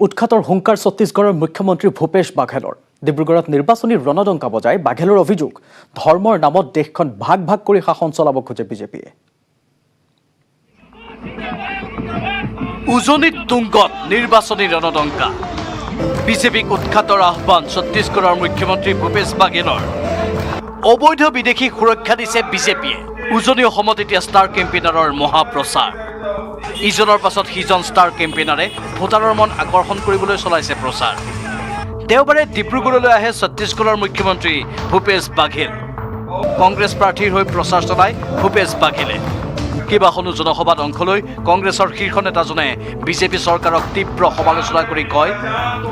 উৎখাতৰ হুংকাৰ ছত্তীশগড়ৰ মুখ্যমন্ত্ৰী ভূপেশ বাঘেলৰ ডিব্ৰুগড়ত নিৰ্বাচনী ৰণদংকা বজাই বাঘেলৰ অভিযোগ ধৰ্মৰ নামত দেশখন ভাগ ভাগ কৰি শাসন চলাব খোজে বিজেপিয়ে। উজনিত তুংগত নিৰ্বাচনী ৰণদংকা বিজেপিক উৎখাতৰ আহ্বান ছত্তীশগড়ৰ মুখ্যমন্ত্ৰী ভূপেশ বাঘেলৰ। অবৈধ বিদেশী সুৰক্ষা দিছে বিজেপিয়ে। উজনি অসমত এতিয়া ষ্টাৰ কেম্পেইনাৰৰ মহাপ্ৰচাৰ। ইজনৰ পাছত সিজন ষ্টাৰ কেম্পেইনাৰে ভোটাৰৰ মন আকৰ্ষণ কৰিবলৈ চলাইছে প্ৰচাৰ। দেওবাৰে ডিব্ৰুগড়লৈ আহে ছত্তীশগড়ৰ মুখ্যমন্ত্ৰী ভূপেশ বাঘেল। কংগ্ৰেছ প্ৰাৰ্থীৰ হৈ প্ৰচাৰ চলাই ভূপেশ বাঘেলে। কেইবাখনো জনসভাত অংশ লৈ কংগ্ৰেছৰ শীৰ্ষ নেতাজনে বিজেপি চৰকাৰক তীব্ৰ সমালোচনা কৰি কয়,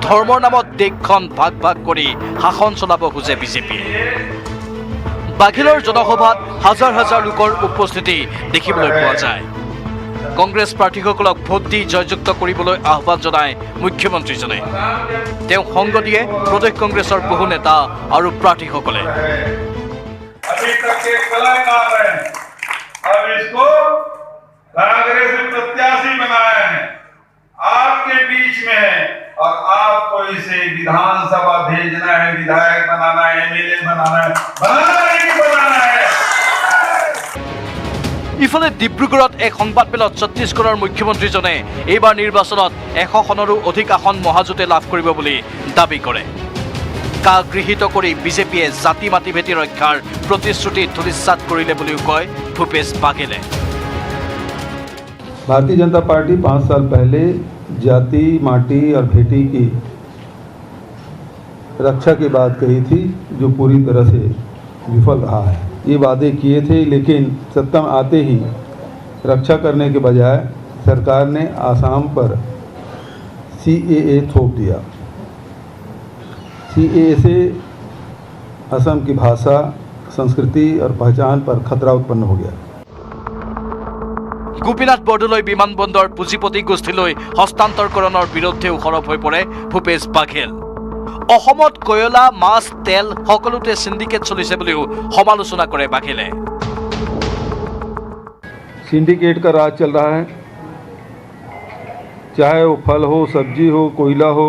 ধৰ্মৰ নামত দেশখন ভাগ ভাগ কৰি শাসন চলাব খোজে বিজেপিয়ে। বাঘেলৰ জনসভাত হাজাৰ হাজাৰ লোকৰ উপস্থিতি দেখিবলৈ পোৱা যায়। কংগ্ৰেছ প্ৰাৰ্থীসকলক ভোট দি জয়যুক্ত কৰিবলৈ আহ্বান জনায় মুখ্যমন্ত্ৰীজনে। তেওঁ সংগ দিয়ে প্ৰদেশ কংগ্ৰেছৰ বহু নেতা আৰু প্ৰাৰ্থীসকলে। आपके बीच में है और आपको इसे विधानसभा भेजना है, विधायक बनाना है, एमएलए बनाना है, बनाना है। ইফালে ডিব্ৰুগড়ত এক সংবাদমেলত ছত্তীশগড়ৰ মুখ্যমন্ত্ৰীজনে এইবাৰ নিৰ্বাচনত 100 খনৰো অধিক আসন মহাজোঁটে লাভ কৰিব বুলি দাবী কৰে। কাক গৃহীত কৰি বিজেপিয়ে জাতি মাটি ভেটি ৰক্ষাৰ প্ৰতিশ্ৰুতি ধূলিসাৎ কৰিলে বুলিও কয় ভূপেশ বাঘেলে। भारतीय जनता पार्टी 5 साल पहले जाति माटी और भेटी की रक्षा की बात कही थी, जो पूरी तरह से विफल रहा है। ये वादे किए थे, लेकिन सत्ता में आते ही रक्षा करने के बजाय सरकार ने आसाम पर CAA थोप दिया। CAA से असम की भाषा, संस्कृति और पहचान पर खतरा उत्पन्न हो गया। গোপীনাথ বৰদলৈ বিমানবন্দৰ পুঁজিপতি গোষ্ঠীলৈ হস্তান্তৰকৰণৰ বিৰুদ্ধেও সৰব হৈ পৰে ভূপেশ বাঘেল। অসমত কয়লা, মাছ, তেল সকলোতে সিন্ডিকেট চলিছে বুলিও সমালোচনা কৰে বাঘেলে। सिंडिकेट का राज चल रहा है, चाहे वो फल हो, सब्जी हो, कोयला हो,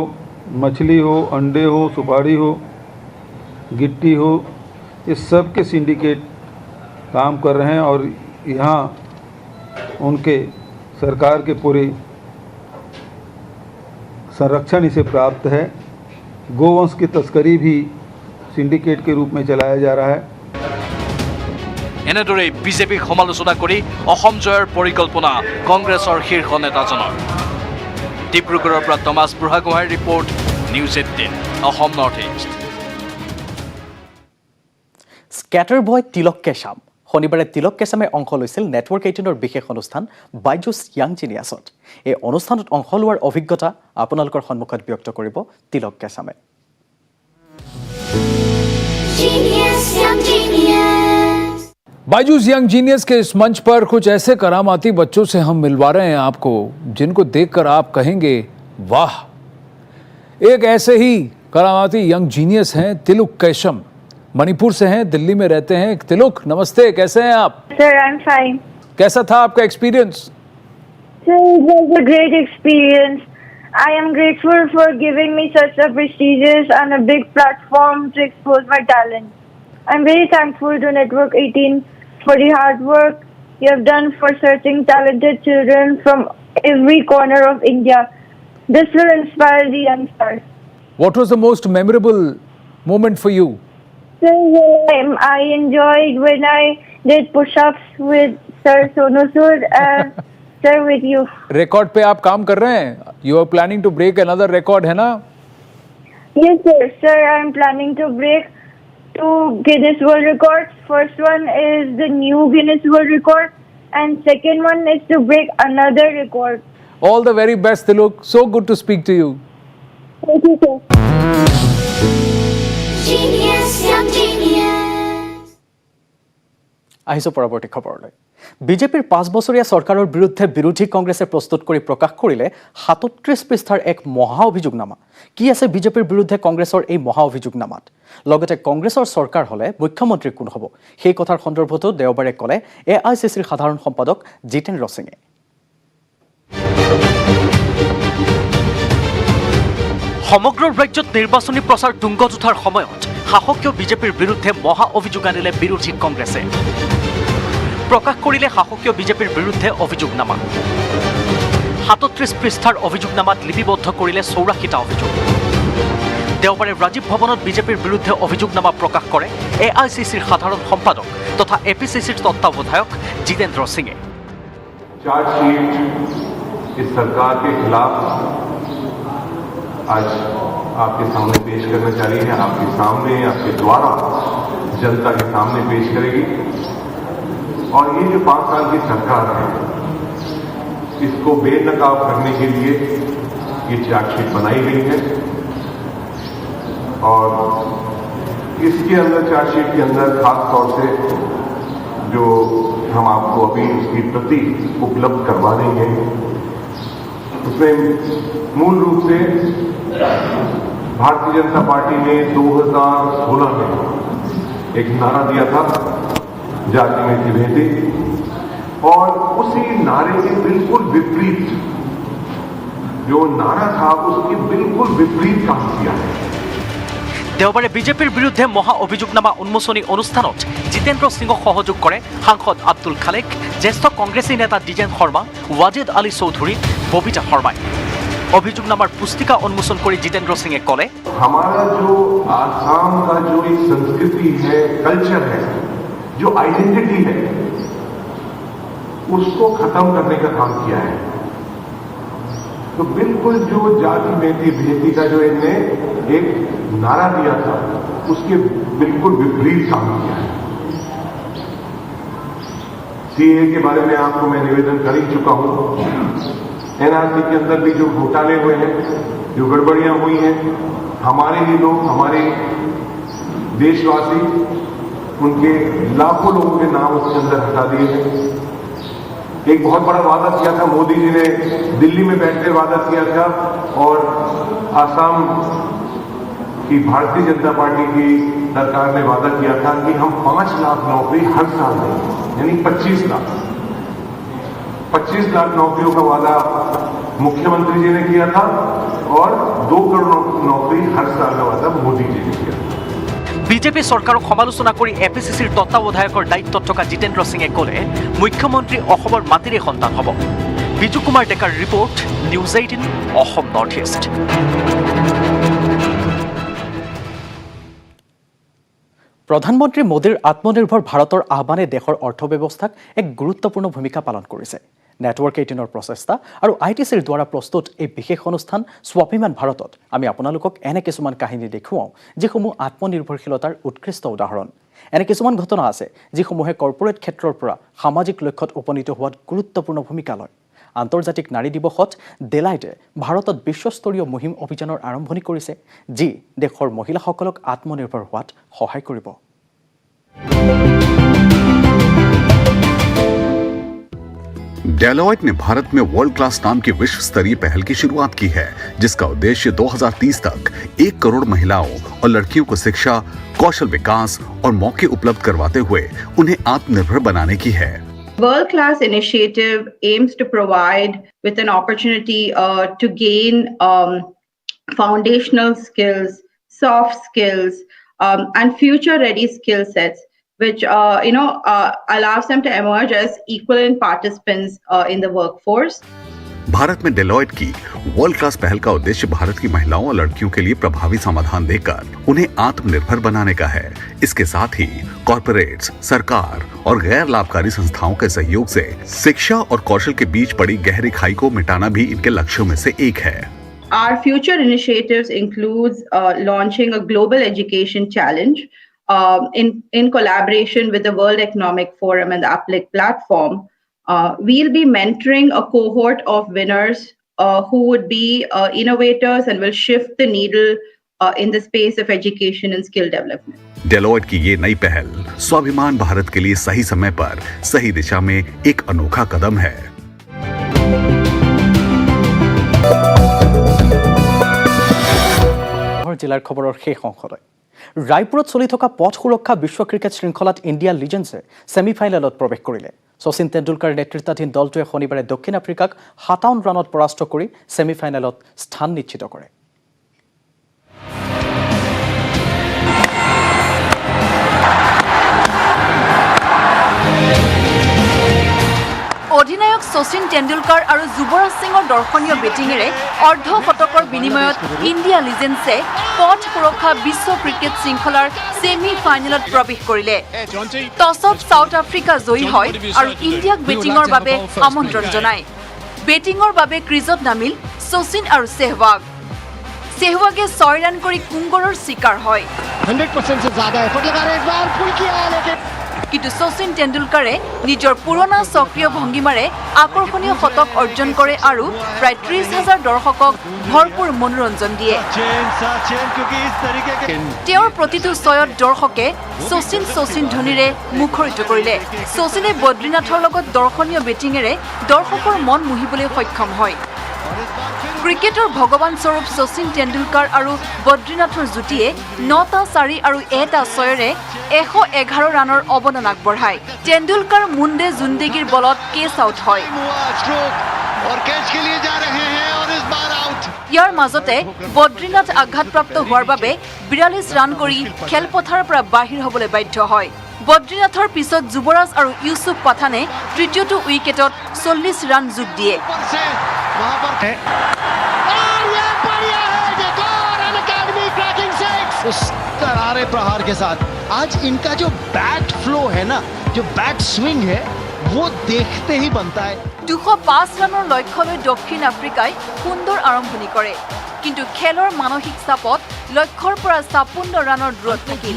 मछली हो, अंडे हो, सुपारी हो, गिट्टी हो, इस सब के सिंडिकेट काम कर रहे हैं और यहाँ उनके सरकार के पूरे संरक्षण इसे प्राप्त है। गोवंश की तस्करी भी सिंडिकेट के रूप में चलाया जा रहा है। এনেদৰে বিজেপিক সমালোচনা কৰি অসম জয়ৰ পৰিকল্পনা কংগ্ৰেছৰ শীৰ্ষ নেতাজনৰ। ডিব্ৰুগড়ৰ পৰা টমাছ বুঢ়াগোহাঁইৰ report, news 18 Assam north east. Skater boy Tilak Kesham শনিবাৰে তিলক কেশামে অংশ লৈছিল নেটৱৰ্ক 18ৰ বিশেষ অনুষ্ঠান বাইজুছ য়াং জিনিয়াছত। এই অনুষ্ঠানত অংশ লোৱাৰ অভিজ্ঞতা আপোনালোকৰ সন্মুখত ব্যক্ত কৰিব তিলক কেশামে। बायजूस यंग जीनियस के इस मंच पर कुछ ऐसे करामाती बच्चों से हम मिलवा रहे हैं आपको, जिनको देखकर आप कहेंगे वाह। एक ऐसे ही करामाती यंग जीनियस हैं तिलक केशम। मणिपुर से हैं, दिल्ली में रहते हैं। तिलक, नमस्ते, कैसे हैं आप? Sir, I'm fine. कैसा था आपका experience? Sir, it was a great experience. I am grateful for giving me such a prestigious and a big platform to expose my talent. I'm very thankful to Network 18 for the hard work you have done for searching talented children from every corner of India. This will inspire the youngsters. What was the most memorable moment for you? Sir, I enjoyed when I did push-ups with Sir Sonu Sood and Sir with you. Record पे आप काम कर रहे हैं? You are planning to break another record, है ना? Yes, sir. Sir, I'm planning to break 2 Guinness World Records. First one is the new Guinness World Record, and second one is to break another record. All the very best, Tiluk. So good to speak to you. Thank you, sir. আহিছোঁ পৰৱৰ্তী খবৰলৈ। বিজেপিৰ 5 বছৰীয়া চৰকাৰৰ বিৰুদ্ধে বিৰোধী কংগ্ৰেছে প্ৰস্তুত কৰি প্ৰকাশ কৰিলে 37 পৃষ্ঠাৰ এক মহা অভিযোগনামা। কি আছে বিজেপিৰ বিৰুদ্ধে কংগ্ৰেছৰ এই মহা অভিযোগনামাত? লগতে কংগ্ৰেছৰ চৰকাৰ হ'লে মুখ্যমন্ত্ৰী কোন হ'ব, সেই কথাৰ সন্দৰ্ভতো দেওবাৰে ক'লে AICCৰ সাধাৰণ সম্পাদক জিতেন্দ্ৰ সিঙে। সমগ্ৰ ৰাজ্যত নিৰ্বাচনী প্ৰচাৰ তুংগত উঠাৰ সময়ত শাসকীয় বিজেপিৰ বিৰুদ্ধে মহা অভিযোগ আনিলে বিৰোধী কংগ্ৰেছে প্ৰকাশ কৰিলে শাসকীয় বিজেপিৰ বিৰুদ্ধে অভিযোগনামা 37 পৃষ্ঠাৰ অভিযোগনামাত লিপিবদ্ধ কৰিলে 84টা অভিযোগ দেওবাৰে ৰাজীৱ ভৱনত বিজেপিৰ বিৰুদ্ধে অভিযোগনামা প্ৰকাশ কৰে এআইচিচিৰ সাধাৰণ সম্পাদক তথা এপিচিচিৰ তত্ত্বাৱধায়ক জিতেন্দ্ৰ সিঙে चार्जशीट इस सरकार के खिलाफ आज आपके सामने पेश करने जा रही है, आपके सामने, आपके द्वारा जनता के सामने पेश करेगी। और ये जो 5 साल की सरकार है, इसको बेनकाब करने के लिए ये चार्जशीट बनाई गई है। और इसके अंदर, चार्जशीट के अंदर खास तौर से जो हम आपको अभी उसकी प्रति उपलब्ध करवा देंगे, उसमें मूल रूप से भारतीय जनता पार्टी ने 2016 में एक नारा दिया था, जाति में थी भेदी, और उसी नारे के बिल्कुल विपरीत जो नारा था, उसके बिल्कुल विपरीत काम किया है। দেওবাৰে বিজেপিৰ বিৰুদ্ধে মহা অভিযোগনামা উন্মোচনী অনুষ্ঠানত জিতেন্দ্ৰ সিঙক সহযোগ কৰে সাংসদ আব্দুল খালেক, জ্যেষ্ঠ কংগ্ৰেছী নেতা দ্বিজেন শৰ্মা, ৱাজেদ আলী চৌধুৰী, ববিতা শৰ্মাই। অভিযোগনামাৰ পুস্তিকা উন্মোচন কৰি জিতেন্দ্ৰ সিঙে ক'লে, हमारा जो आसाम का जो एक संस्कृति है, कल्चर है, जो आइडेंटिटी है, उसको खत्म करने का काम किया है। तो बिल्कुल जो जाति में थी भेदी का जो इनने एक नारा दिया था, उसके बिल्कुल विपरीत काम किया है। सीए के बारे में आपको मैं निवेदन कर ही चुका हूं। एनआरसी के अंदर भी जो घोटाले हुए हैं, जो गड़बड़ियां हुई हैं, हमारे ही लोग, हमारे देशवासी, उनके लाखों लोगों के नाम उसके अंदर हटा दिए हैं। एक बहुत बड़ा वादा किया था मोदी जी ने, दिल्ली में बैठकर वादा किया था, और आसाम की भारतीय जनता पार्टी की सरकार ने वादा किया था कि हम 5 लाख नौकरी हर साल देंगे, यानी 25 लाख नौकरियों का वादा मुख्यमंत्री जी ने किया था, और 2 करोड़ नौकरी हर साल का वादा मोदी जी ने किया। বিজেপি চৰকাৰক সমালোচনা কৰি এপিচিচিৰ তত্ত্বাৱধায়কৰ দায়িত্বত থকা জিতেন্দ্ৰ সিঙে ক'লে, মুখ্যমন্ত্ৰী অসমৰ মাটিৰে সন্তান হ'ব। বিজু কুমাৰ ডেকাৰ report, news 18 Assam north east. প্ৰধানমন্ত্ৰী মোদীৰ আত্মনিৰ্ভৰ ভাৰতৰ আহ্বানে দেশৰ অৰ্থব্যৱস্থাক এক গুৰুত্বপূৰ্ণ ভূমিকা পালন কৰিছে। নেটৱৰ্ক 18ৰ প্ৰচেষ্টা আৰু ITCৰ দ্বাৰা প্ৰস্তুত এই বিশেষ অনুষ্ঠান স্বাভিমান ভাৰতত আমি আপোনালোকক এনে কিছুমান কাহিনী দেখুৱাওঁ, যিসমূহ আত্মনিৰ্ভৰশীলতাৰ উৎকৃষ্ট উদাহৰণ। এনে কিছুমান ঘটনা আছে যিসমূহে কৰ্পৰেট ক্ষেত্ৰৰ পৰা সামাজিক লক্ষ্যত উপনীত হোৱাত গুৰুত্বপূৰ্ণ ভূমিকা লয়। আন্তৰ্জাতিক নাৰী দিৱসত ডেলাইটে ভাৰতত বিশ্বস্তৰীয় মুহিম অভিযানৰ আৰম্ভণি কৰিছে, যি দেশৰ মহিলাসকলক আত্মনিৰ্ভৰ হোৱাত সহায় কৰিব। डेलॉयट ने भारत में वर्ल्ड क्लास नाम की विश्व स्तरीय पहल की शुरुआत की है, जिसका उद्देश्य 2030 तक 1 करोड़ महिलाओं और लड़कियों को शिक्षा, कौशल विकास और मौके उपलब्ध करवाते हुए उन्हें आत्मनिर्भर बनाने की है। World Class Initiative aims to provide with an opportunity to gain foundational skills, soft skills, and future-ready skill sets, which allows them to emerge as equivalent participants in the workforce. Bharat में डेलॉयट की world class पहल का उद्देश्य भारत की महिलाओं और लड़कियों के लिए प्रभावी समाधान देकर उन्हें आत्मनिर्भर बनाने का है। इसके साथ ही कॉर्पोरेट्स, सरकार और गैर लाभकारी संस्थाओं के सहयोग से शिक्षा और कौशल के बीच पड़ी गहरी खाई को मिटाना भी इनके लक्ष्यों में से एक है। Our future initiatives includes launching a global education challenge in collaboration with the World Economic Forum and the Uplift platform. We'll be mentoring a cohort of winners who would be innovators and will shift the needle in the space of education and skill development. Deloitte की ये नई पहल स्वाभिमान भारत के लिए सही समय पर सही दिशा में एक अनोखा कदम है। জিলাৰ খবৰৰ শেষ অংশলৈ ৰায়পুৰত চলি থকা পথ সুৰক্ষা বিশ্ব ক্ৰিকেট শৃংখলাত ইণ্ডিয়া লিজেণ্ডছে ছেমিফাইনেলত প্ৰৱেশ কৰিলে। শচীন তেণ্ডুলকাৰ নেতৃত্বাধীন দলটোৱে শনিবাৰে দক্ষিণ আফ্ৰিকাক 57 ৰানত পৰাস্ত কৰি ছেমিফাইনেলত স্থান নিশ্চিত কৰে। অধিনায়ক শচীন তেণ্ডুলকাৰ আৰু যুৱৰাজ সিঙৰ দৰ্শনীয় বেটিঙেৰে অৰ্ধ শতকৰ বিনিময়ত ইণ্ডিয়া লিজেণ্ডছে পথ সুৰক্ষা বিশ্ব ক্ৰিকেট শৃংখলাৰ ছেমি ফাইনেলত প্ৰৱেশ কৰিলে। টছত সাউথ আফ্ৰিকা জয়ী হয় আৰু ইণ্ডিয়াক বেটিঙৰ বাবে আমন্ত্ৰণ জনায়। বেটিঙৰ বাবে ক্ৰিজত নামিল শচীন আৰু সেহৱাগ। सेहवागे 6 रन কৰি কুংগৰৰ শিকাৰ হয়। 100% से ज्यादा एफर्ट लगा रहे हैं, इस बार फुल किया है लेकिन কিন্তু শচীন তেণ্ডুলকাৰে নিজৰ পুৰণা সক্ৰিয় ভংগীমাৰে আকৰ্ষণীয় শতক অৰ্জন কৰে আৰু প্ৰায় 30,000 দৰ্শকক ভৰপূৰ মনোৰঞ্জন দিয়ে। তেওঁৰ প্ৰতিটো ছয়ত দৰ্শকে শচীন ধোনীৰে মুখৰিত কৰিলে। শচীনে বদ্ৰীনাথৰ লগত দৰ্শনীয় বেটিঙেৰে দৰ্শকৰ মন মুহিবলৈ সক্ষম হয়। ক্ৰিকেটৰ ভগৱান স্বৰূপ শচীন তেণ্ডুলকাৰ আৰু বদ্ৰীনাথৰ যুটিয়ে 9টা 4 আৰু 1টা 6ৰে 111 ৰানৰ অৱদান আগবঢ়ায়। তেণ্ডুলকাৰ মুণ্ডে জুণ্ডেগীৰ বলত কেচ আউট হয়। ইয়াৰ মাজতে বদ্ৰীনাথ আঘাতপ্ৰাপ্ত হোৱাৰ বাবে 42 ৰান কৰি খেলপথাৰৰ পৰা বাহিৰ হ'বলৈ বাধ্য হয়। বদ্ৰীনাথৰ পিছত যুৱৰাজ আৰু ইউছুফ পাঠানে তৃতীয়টো উইকেটত 40 ৰান যোগ দিয়ে। उस करारे प्रहार के साथ आज इनका जो बैट फ्लो है ना, जो बैट स्विंग है, वो देखते ही बनता है। 205 ৰানৰ লক্ষ্যলৈ দক্ষিণ আফ্ৰিকাই সুন্দৰ আৰম্ভণি কৰে, কিন্তু খেলৰ মানসিক চাপত লক্ষ্যৰ পৰা 56 ৰানৰ দূৰত থাকিল।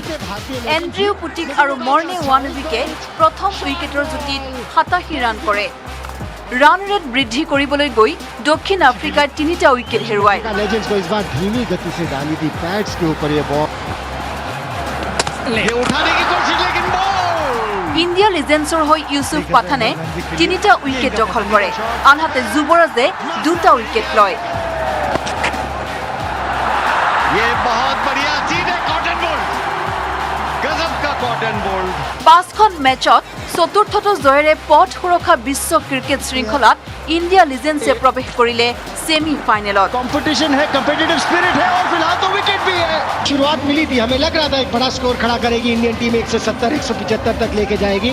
এণ্ড্ৰিউ পুটিক আৰু মৰ্নে ওৱানবিকে প্ৰথম উইকেটৰ যুটিত 87 ৰান কৰে। ৰান ৰেট বৃদ্ধি কৰিবলৈ গৈ দক্ষিণ আফ্ৰিকাই 3টা উইকেট হেৰুৱায়। लेजेंड्स को इस बार धीमी गति से डाली थी पैड्स के ऊपर ये बॉल, ये उठाने की कोशिश लेकिन बॉल। ইণ্ডিয়া লিজেণ্ডছৰ হৈ ইউছুফ পাঠানে 3টা উইকেট দখল কৰে, আনহাতে যুৱৰাজে 2টা উইকেট লয়। ये बहुत बढ़िया सीधे कॉटन बोल्ट, गजब का कॉटन बोल्ट। 5খন মেচত চতুৰ্থটো জয়েৰে পথ সুৰক্ষা বিশ্ব ক্ৰিকেট শৃংখলাত ইণ্ডিয়া লিজেণ্ডছে প্ৰৱেশ কৰিলে ছেমি ফাইনেলত। कंपटीशन है, कम्पिटिटिव स्पिरिट है और फिलहाल तो विकेट भी है। शुरुआत मिली थी, हमें लग रहा था एक बड़ा स्कोर खड़ा करेगी इंडियन टीम, 170 175 तक लेके जाएगी,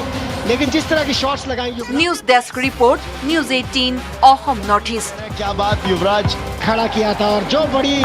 लेकिन जिस तरह की शॉट्स लगाएंगे। News desk report, news 18 Assam north east. क्या बात, युवराज खड़ा किया था और जो बड़ी